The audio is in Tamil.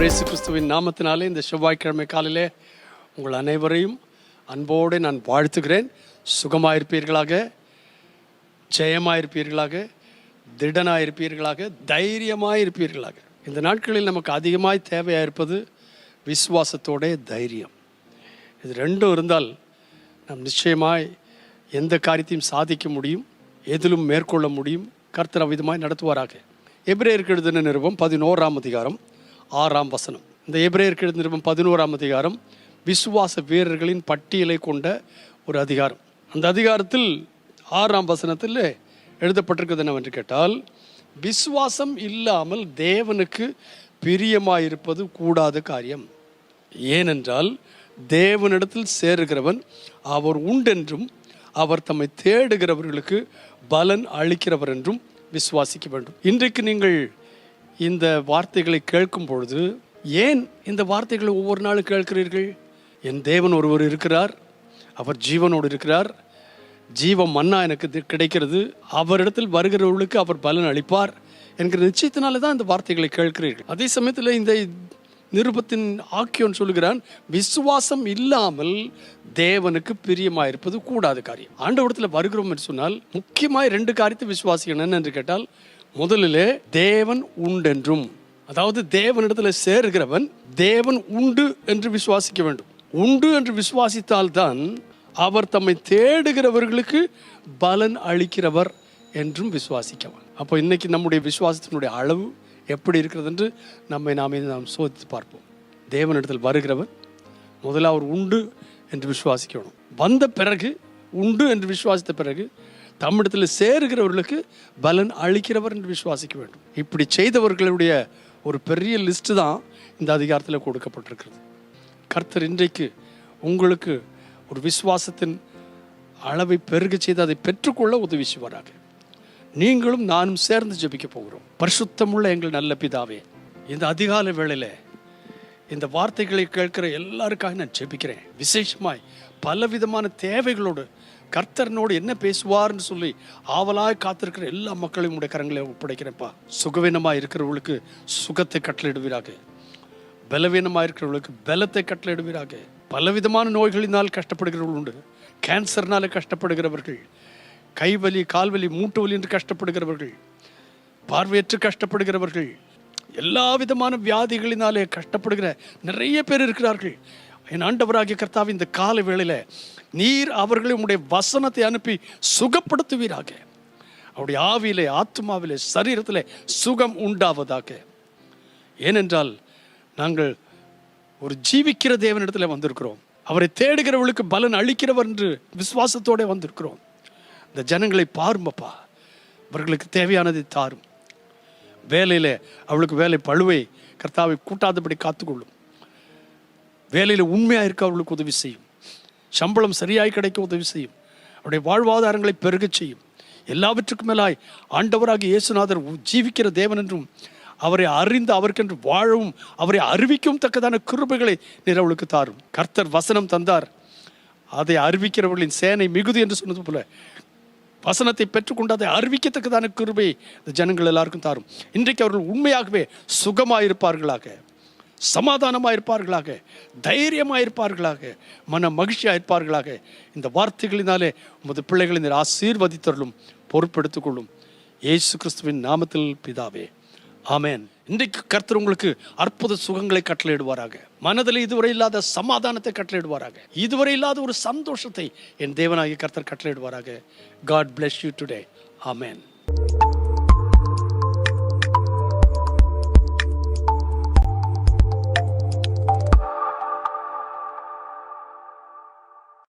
ஆண்டவர் இயேசு கிறிஸ்துவின் நாமத்தினாலே இந்த செவ்வாய்க்கிழமை காலையிலே உங்கள் அனைவரையும் அன்போடு நான் வாழ்த்துகிறேன். சுகமாயிருப்பீர்களாக, ஜெயமாயிருப்பீர்களாக, திடனாயிருப்பீர்களாக, தைரியமாயிருப்பீர்களாக. இந்த நாட்களில் நமக்கு அதிகமாய் தேவையாக இருப்பது விசுவாசத்தோட தைரியம். இது ரெண்டும் இருந்தால் நாம் நிச்சயமாய் எந்த காரியத்தையும் சாதிக்க முடியும், எதிலும் மேற்கொள்ள முடியும். கர்த்தர் அவ்விதமாய் நடத்துவாராக. எபிரேயருக்கு எழுதின நிருபம் 11ஆம் அதிகாரம் 6ஆம் வசனம். இந்த எபிரேயருக்கு எழுதின நிருபம் 11ஆம் அதிகாரம் விசுவாச வீரர்களின் பட்டியலை கொண்ட ஒரு அதிகாரம். அந்த அதிகாரத்தில் 6ஆம் வசனத்தில் எழுதப்பட்டிருக்கிறது என்னவென்று கேட்டால், விசுவாசம் இல்லாமல் தேவனுக்கு பிரியமாயிருப்பது கூடாத காரியம். ஏனென்றால் தேவனிடத்தில் சேருகிறவன் அவர் உண்டென்றும் அவர் தம்மை தேடுகிறவர்களுக்கு பலன் அளிக்கிறவர் என்றும் விசுவாசிக்க வேண்டும். இன்றைக்கு நீங்கள் இந்த வார்த்தைகளை கேட்கும் பொழுது ஏன் இந்த வார்த்தைகளை ஒவ்வொரு நாளும் கேட்கிறீர்கள்? என் தேவன் ஒருவர் இருக்கிறார், அவர் ஜீவனோடு இருக்கிறார், ஜீவ மன்னா எனக்கு கிடைக்கிறது, அவரிடத்தில் வருகிறவர்களுக்கு அவர் பலன் அளிப்பார் என்கிற நிச்சயத்தினால தான் இந்த வார்த்தைகளை கேட்கிறீர்கள். அதே சமயத்தில் இந்த நிருபத்தின் ஆக்கியோன் சொல்லுகிறான், விசுவாசம் இல்லாமல் தேவனுக்கு பிரியமாயிருப்பது கூடாத காரியம். ஆண்டவரிடத்தில் வருகிறோம் என்று சொன்னால் முக்கியமாய் 2 காரியத்தை விசுவாசிக்கணும் என்று கேட்டால், முதலிலே தேவன் உண்டென்றும், அதாவது தேவனிடத்தில் சேருகிறவன் தேவன் உண்டு என்று விசுவாசிக்க வேண்டும். உண்டு என்று விசுவாசித்தால்தான் அவர் தம்மை தேடுகிறவர்களுக்கு பலன் அளிக்கிறவர் என்றும் விசுவாசிக்கவன். அப்போ இன்னைக்கு நம்முடைய விசுவாசத்தினுடைய அளவு எப்படி இருக்கிறது என்று நாம் சோதித்து பார்ப்போம். தேவனிடத்தில் வருகிறவன் முதல்ல அவர் உண்டு என்று விசுவாசிக்கணும். வந்த பிறகு உண்டு என்று விசுவாசித்த பிறகு தம்மிடத்தில் சேருகிறவர்களுக்கு பலன் அளிக்கிறவர் என்று விசுவாசிக்க வேண்டும். இப்படி செய்தவர்களுடைய ஒரு பெரிய லிஸ்ட் தான் இந்த அதிகாரத்தில் கொடுக்கப்பட்டிருக்கிறது. கர்த்தர் இன்றைக்கு உங்களுக்கு ஒரு விசுவாசத்தின் அளவை பெருக செய்து அதை பெற்றுக்கொள்ள உதவி செய்வாராக. நீங்களும் நானும் சேர்ந்து ஜெபிக்க போகிறோம். பரிசுத்தமுள்ள எங்கள் நல்ல பிதாவே, இந்த அதிகாலை வேளையில இந்த வார்த்தைகளை கேட்கிற எல்லாருக்காக நான் ஜெபிக்கிறேன். விசேஷமாய் பலவிதமான தேவைகளோடு கர்த்தரனோடு என்ன பேசுவார்னு சொல்லி ஆவலாய் காத்திருக்கிற எல்லா மக்களையும் உடைய கரங்களை ஒப்படைக்கிறேன்ப்பா. சுகவீனமாக இருக்கிறவர்களுக்கு சுகத்தை கட்டளையிடுவீராக, பலவீனமாக இருக்கிறவர்களுக்கு பலத்தை கட்டளையிடுவீராக. பலவிதமான நோய்களினால் கஷ்டப்படுகிறவர்கள் உண்டு. கேன்சர்னால கஷ்டப்படுகிறவர்கள், கைவலி, கால்வலி, மூட்டு வலி என்று கஷ்டப்படுகிறவர்கள், பார்வையற்று கஷ்டப்படுகிறவர்கள், எல்லா விதமான வியாதிகளினாலே கஷ்டப்படுகிற நிறைய பேர் இருக்கிறார்கள். என் ஆண்டவராகிய கர்த்தாவே, இந்த கால வேளையில நீர் அவர்களை உம்முடைய வசனத்தை அனுப்பி சுகப்படுத்துவீராக. அவருடைய ஆவியிலே, ஆத்மாவிலே, சரீரத்திலே சுகம் உண்டாவதாக. ஏனென்றால் நாங்கள் ஒரு ஜீவிக்கிற தேவனிடத்தில் வந்திருக்கிறோம். அவரை தேடுகிறவர்களுக்கு பலன் அளிக்கிறவர் என்று விசுவாசத்தோடு வந்திருக்கிறோம். இந்த ஜனங்களை பாருமப்பா, அவர்களுக்கு தேவையானதை தாரும். வேலையில் அவளுக்கு வேலை பழுவை கர்த்தாவை கூட்டாதபடி காத்துக்கொள்ளும். வேலையில் உண்மையாக இருக்க அவர்களுக்கு உதவி செய்யும். சம்பளம் சரியாய் கிடைக்க உதவி செய்யும். அவருடைய வாழ்வாதாரங்களை பெருகச் செய்யும். எல்லாவற்றுக்கும் மேலாய் ஆண்டவராகிய இயேசுநாதர் ஜீவிக்கிற தேவன் என்றும் அவரை அறிந்து அவருக்கென்று வாழவும் அவரை அறிவிக்கவும் தக்கதான கிருபைகளை நீர் அவளுக்கு தாரும். கர்த்தர் வசனம் தந்தார், அதை அறிவிக்கிறவர்களின் சேனை மிகுதி என்று சொன்னது போல வசனத்தை பெற்றுக்கொண்டு அதை அறிவிக்கத்தக்கதான கிருபை இந்த ஜனங்கள் எல்லாருக்கும் தாரும். இன்றைக்கு அவர்கள் உண்மையாகவே சுகமாயிருப்பார்களாக, சமாதானமாயிருப்பார்களாக, தைரியமாயிருப்பார்களாக, மன மகிழ்ச்சியாயிருப்பார்களாக. இந்த வார்த்தைகளினாலே உமது பிள்ளைகளை நீர் ஆசீர்வதித்தருளும், பொறுப்பெடுத்துக் கொள்ளும். இயேசு கிறிஸ்துவின் நாமத்தில் பிதாவே, ஆமென். இன்றைக்கு கர்த்தர் உங்களுக்கு அற்புத சுகங்களை கட்டளையிடுவாராக. மனதில் இதுவரை இல்லாத சமாதானத்தை கட்டளையிடுவாராக. இதுவரை இல்லாத ஒரு சந்தோஷத்தை என் தேவனாகிய கர்த்தர் கட்டளையிடுவாராக. God bless you today. Amen.